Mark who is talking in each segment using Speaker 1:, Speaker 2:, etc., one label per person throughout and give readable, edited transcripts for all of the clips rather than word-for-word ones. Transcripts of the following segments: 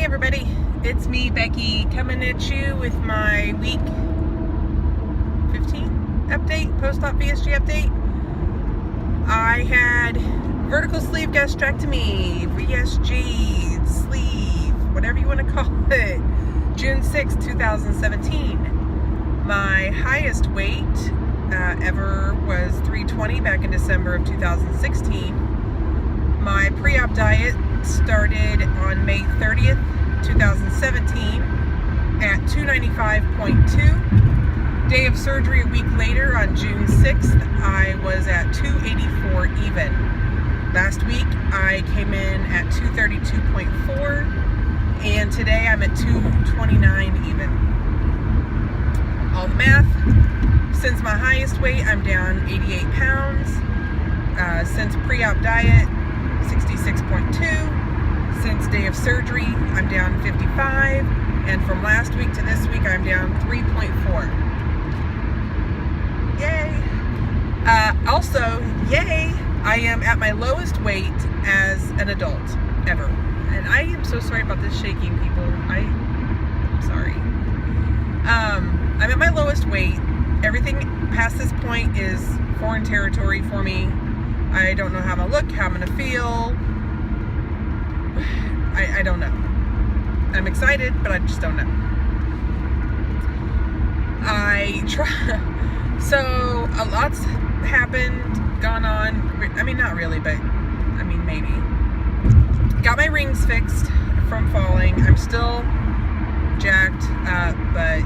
Speaker 1: everybody, it's me, Becky, coming at you with my week 15 update, PostOp VSG update. I had vertical sleeve gastrectomy, VSG, sleeve, whatever you want to call it, June 6, 2017. My highest weight ever was 320 back in December of 2016. My pre-op diet started on May 30th, 2017 at 295.2. Day of surgery a week later on June 6th, I was at 284 even. Last week I came in at 232.4 and today I'm at 229 even. All the math, since my highest weight I'm down 88 pounds. Since pre-op diet 66.2. Since day of surgery, I'm down 55. And from last week to this week, I'm down 3.4. Yay! Also, yay! I am at my lowest weight as an adult ever. And I am so sorry about this shaking, people. I'm sorry. I'm at my lowest weight. Everything past this point is foreign territory for me. I don't know how I'm going to look, how I'm going to feel. I don't know. I'm excited, but I just don't know. So a lot's happened, gone on. I mean, not really, but I mean, maybe. Got my rings fixed from falling. I'm still jacked, but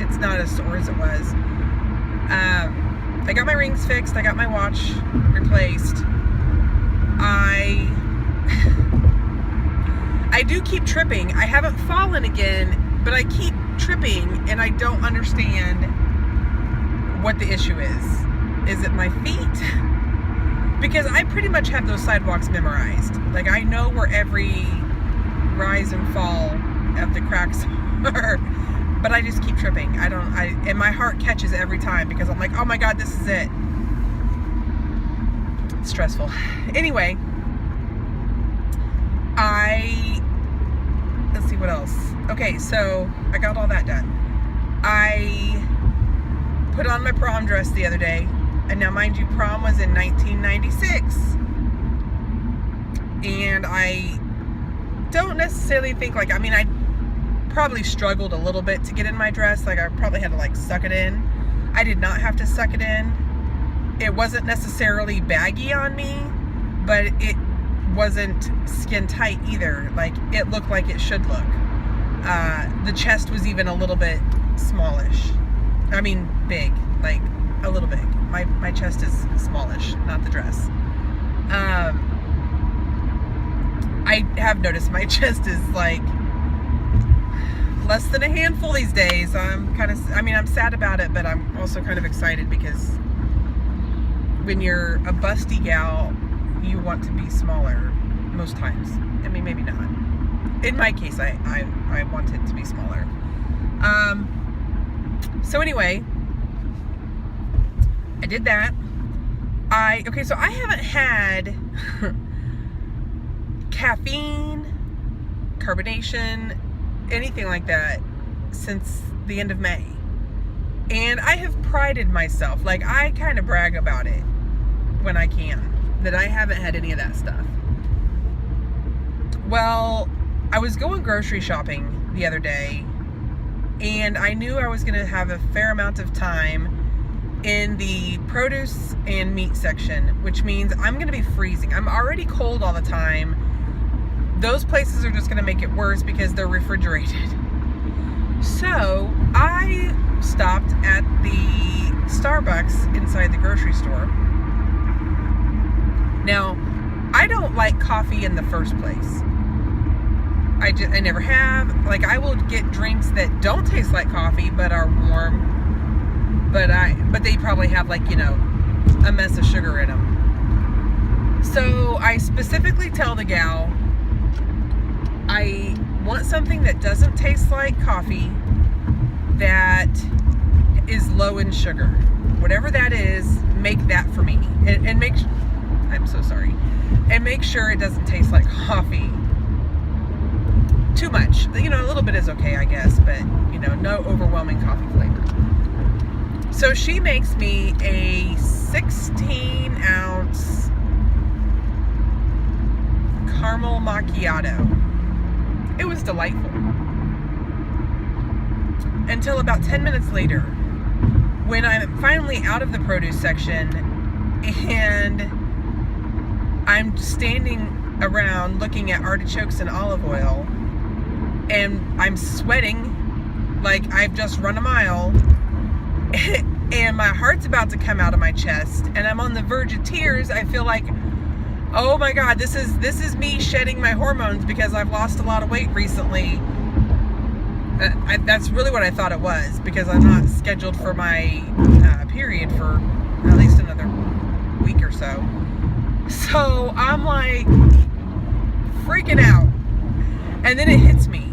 Speaker 1: it's not as sore as it was. I got my rings fixed. I got my watch replaced. I do keep tripping. I haven't fallen again, but I keep tripping and I don't understand what the issue is. Is it my feet? Because I pretty much have those sidewalks memorized. Like, I know where every rise and fall of the cracks are, but I just keep tripping. And my heart catches every time because I'm like, oh my God, this is it. It's stressful. Anyway, let's see what else. Okay, so I got all that done. I put on my prom dress the other day, and now mind you, prom was in 1996. And I don't necessarily think I probably struggled a little bit to get in my dress. Like, I probably had to suck it in. I did not have to suck it in. It wasn't necessarily baggy on me, but it wasn't skin tight either. Like, it looked like it should look. The chest was even a little bit smallish. I mean, big, like a little big. My chest is smallish, not the dress. I have noticed my chest is less than a handful these days. I'm sad about it, but I'm also kind of excited because when you're a busty gal, you want to be smaller most times. I mean, maybe not. In my case, I want it to be smaller. So anyway, I did that. So I haven't had caffeine, carbonation, anything like that since the end of May. And I have prided myself, I kind of brag about it when I can, that I haven't had any of that stuff. Well, I was going grocery shopping the other day, and I knew I was going to have a fair amount of time in the produce and meat section, which means I'm going to be freezing. I'm already cold all the time. Those places are just going to make it worse because they're refrigerated. So I stopped at the Starbucks inside the grocery store. Now, I don't like coffee in the first place. I never have. I will get drinks that don't taste like coffee but are warm. But they probably have a mess of sugar in them. So I specifically tell the gal, I want something that doesn't taste like coffee, that is low in sugar. Whatever that is, make that for me. And I'm so sorry. And make sure it doesn't taste like coffee. Too much. little bit is okay, I guess, but you know, no overwhelming coffee flavor. So she makes me a 16-ounce caramel macchiato. It was delightful. Until about 10 minutes later, when I'm finally out of the produce section and I'm standing around looking at artichokes and olive oil, and I'm sweating like I've just run a mile, and my heart's about to come out of my chest, and I'm on the verge of tears. I feel like, oh my God, this is me shedding my hormones because I've lost a lot of weight recently. That's really what I thought it was, because I'm not scheduled for my period for at least another week or so. So I'm like freaking out. And then it hits me.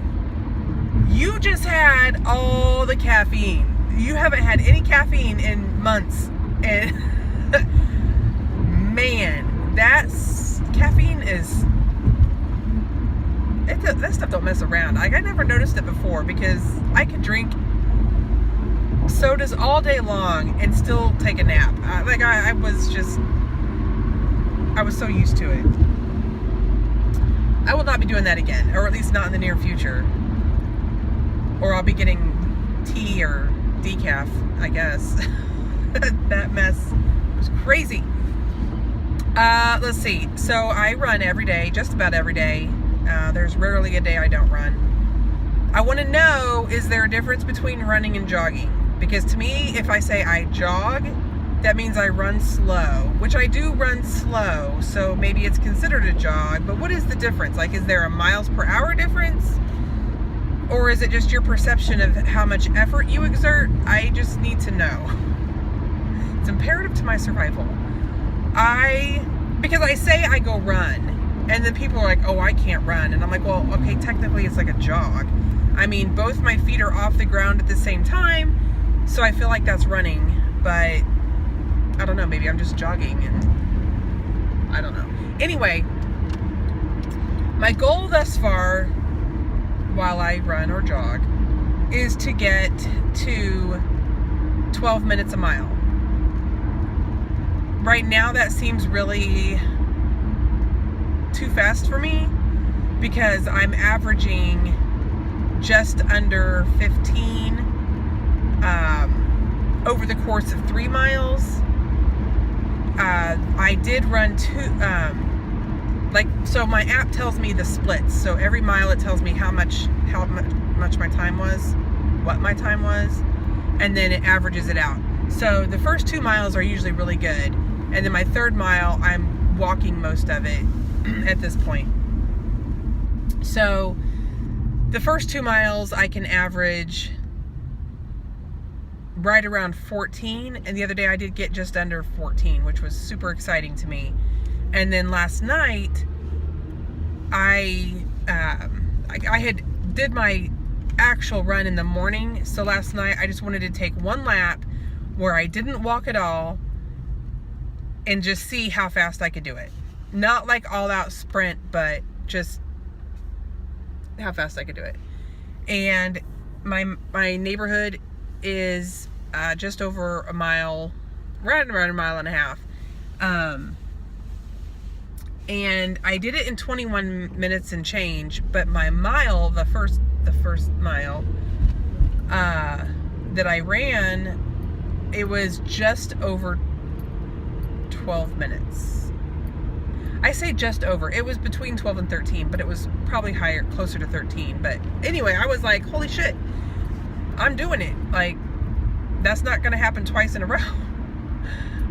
Speaker 1: You just had all the caffeine. You haven't had any caffeine in months. And man, caffeine is... that stuff don't mess around. Like, I never noticed it before, because I could drink sodas all day long and still take a nap. I was so used to it. I will not be doing that again, or at least not in the near future. Or I'll be getting tea or decaf, I guess. That mess was crazy. Let's see. So I run every day, just about every day. There's rarely a day I don't run. I want to know, is there a difference between running and jogging? Because to me, if I say I jog, that means I run slow, which I do run slow, so maybe it's considered a jog, but what is the difference? Like, is there a miles per hour difference? Or is it just your perception of how much effort you exert? I just need to know. It's imperative to my survival. Because I say I go run, and then people are like, oh, I can't run. And I'm like, well, okay, technically it's like a jog. I mean, both my feet are off the ground at the same time, so I feel like that's running, but I don't know, maybe I'm just jogging, and I don't know. Anyway, my goal thus far, while I run or jog, is to get to 12 minutes a mile. Right now, that seems really too fast for me, because I'm averaging just under 15 over the course of 3 miles. I did run so my app tells me the splits. So every mile it tells me how much my time was, what my time was, and then it averages it out. So the first 2 miles are usually really good, and then my 3rd mile, I'm walking most of it at this point. So the first 2 miles I can average right around 14, and the other day I did get just under 14, which was super exciting to me. And then last night I did my actual run in the morning, so last night I just wanted to take one lap where I didn't walk at all and just see how fast I could do it. Not like all out sprint, but just how fast I could do it. And my neighborhood is just over a mile, right around a mile and a half. And I did it in 21 minutes and change, but my mile, the first mile that I ran, it was just over 12 minutes. I say just over. It was between 12 and 13, but it was probably higher, closer to 13. But anyway, I was like, holy shit, I'm doing it. Like, that's not going to happen twice in a row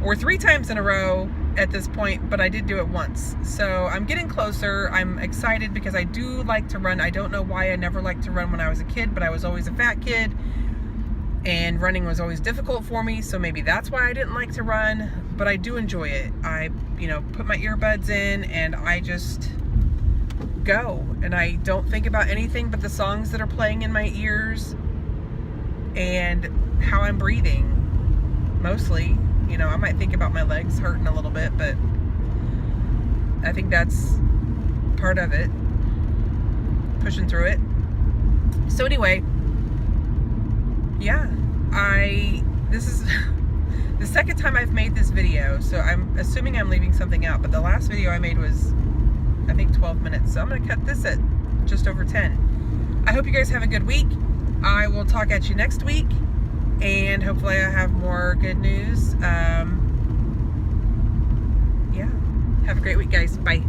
Speaker 1: or 3 times in a row at this point, but I did do it once. So I'm getting closer. I'm excited because I do like to run. I don't know why I never liked to run when I was a kid, but I was always a fat kid and running was always difficult for me. So maybe that's why I didn't like to run, but I do enjoy it. I, put my earbuds in and I just go, and I don't think about anything but the songs that are playing in my ears and how I'm breathing mostly. I might think about my legs hurting a little bit, but I think that's part of it. Pushing through it. So anyway, yeah, this is the second time I've made this video, so I'm assuming I'm leaving something out, but the last video I made was, I think, 12 minutes, so I'm going to cut this at just over 10. I hope you guys have a good week. I will talk at you next week, and hopefully I have more good news. Yeah, have a great week, guys. Bye.